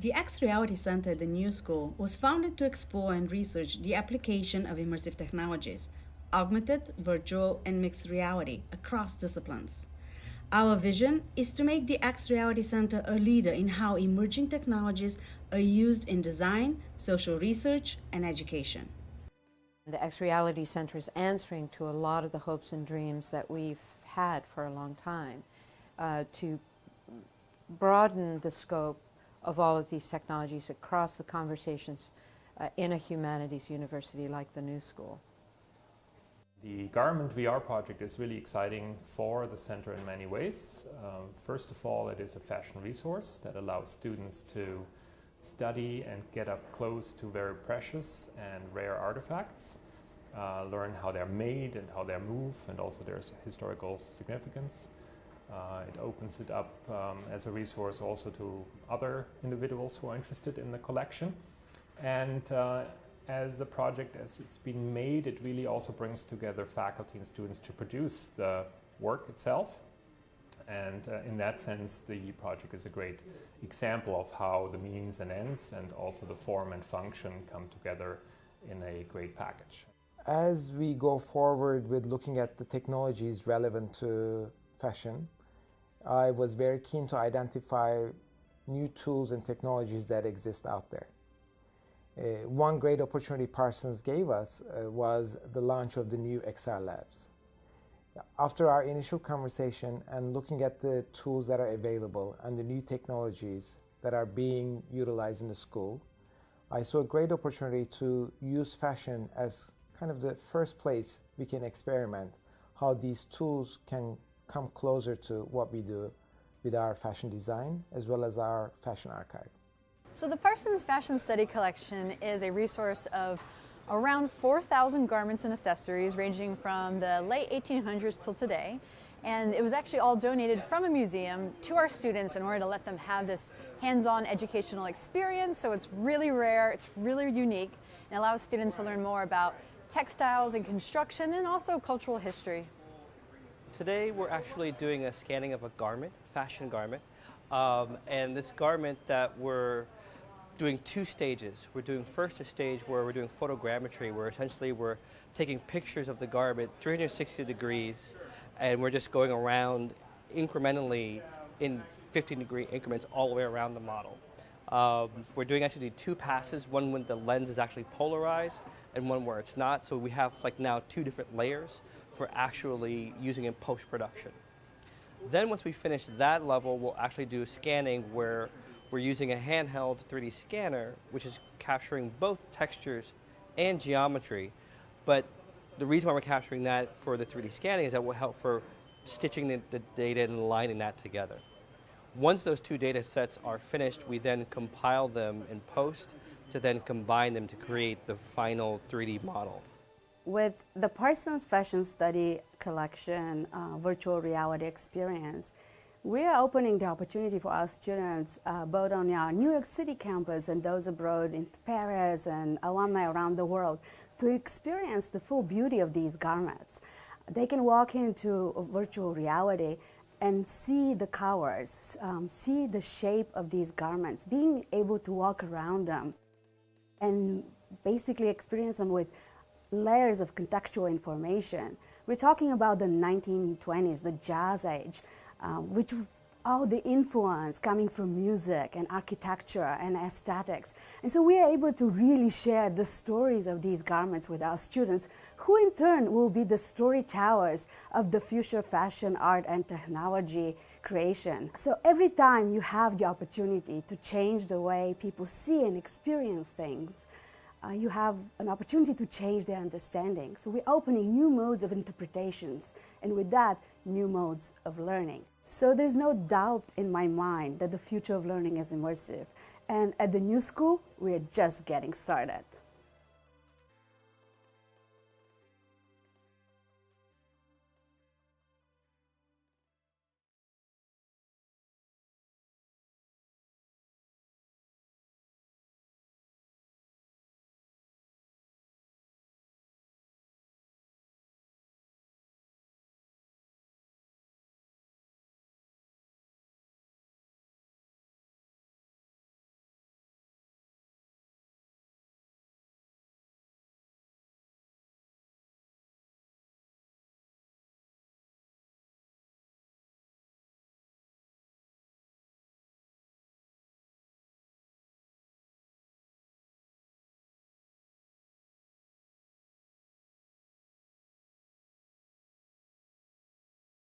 The XReality Center at the New School was founded to explore and research the application of immersive technologies, augmented, virtual, and mixed reality across disciplines. Our vision is to make the XReality Center a leader in how emerging technologies are used in design, social research, and education. The XReality Center is answering to a lot of the hopes and dreams that we've had for a long time to broaden the scope of all of these technologies across the conversations in a humanities university like the New School. The Garment VR project is really exciting for the center in many ways. First of all, it is a fashion resource that allows students to study and get up close to very precious and rare artifacts, learn how they're made and how they move, and also their historical significance. It opens it up as a resource also to other individuals who are interested in the collection. And as a project, as it's been made, it really also brings together faculty and students to produce the work itself. And in that sense, the project is a great example of how the means and ends and also the form and function come together in a great package. As we go forward with looking at the technologies relevant to fashion, I was very keen to identify new tools and technologies that exist out there. One great opportunity Parsons gave us was the launch of the new XR Labs. After our initial conversation and looking at the tools that are available and the new technologies that are being utilized in the school, I saw a great opportunity to use fashion as kind of the first place we can experiment how these tools can come closer to what we do with our fashion design as well as our fashion archive. So the Parsons Fashion Study Collection is a resource of around 4,000 garments and accessories ranging from the late 1800s till today. And it was actually all donated from a museum to our students in order to let them have this hands-on educational experience. So it's really rare, it's really unique, and allows students to learn more about textiles and construction and also cultural history. Today we're actually doing a scanning of a garment, fashion garment, and this garment that we're doing two stages. We're doing first a stage where we're doing photogrammetry, where essentially we're taking pictures of the garment 360 degrees, and we're just going around incrementally in 15-degree increments all the way around the model. We're doing actually two passes, one when the lens is actually polarized and one where it's not, so we have like now two different layers for actually using in post-production. Then once we finish that level, we'll actually do scanning where we're using a handheld 3D scanner, which is capturing both textures and geometry. But the reason why we're capturing that for the 3D scanning is that will help for stitching the data and aligning that together. Once those two data sets are finished, we then compile them in post to then combine them to create the final 3D model. With the Parsons Fashion Study Collection virtual reality experience, we are opening the opportunity for our students, both on our New York City campus and those abroad in Paris and alumni around the world, to experience the full beauty of these garments. They can walk into virtual reality and see the colors, see the shape of these garments, being able to walk around them and basically experience them with layers of contextual information. We're talking about the 1920s, the Jazz Age, which all the influence coming from music and architecture and aesthetics. And so we are able to really share the stories of these garments with our students, who in turn will be the storytellers of the future fashion, art, and technology creation. So every time you have the opportunity to change the way people see and experience things, you have an opportunity to change their understanding. So we're opening new modes of interpretations, and with that, new modes of learning. So there's no doubt in my mind that the future of learning is immersive. And at the New School, we're just getting started.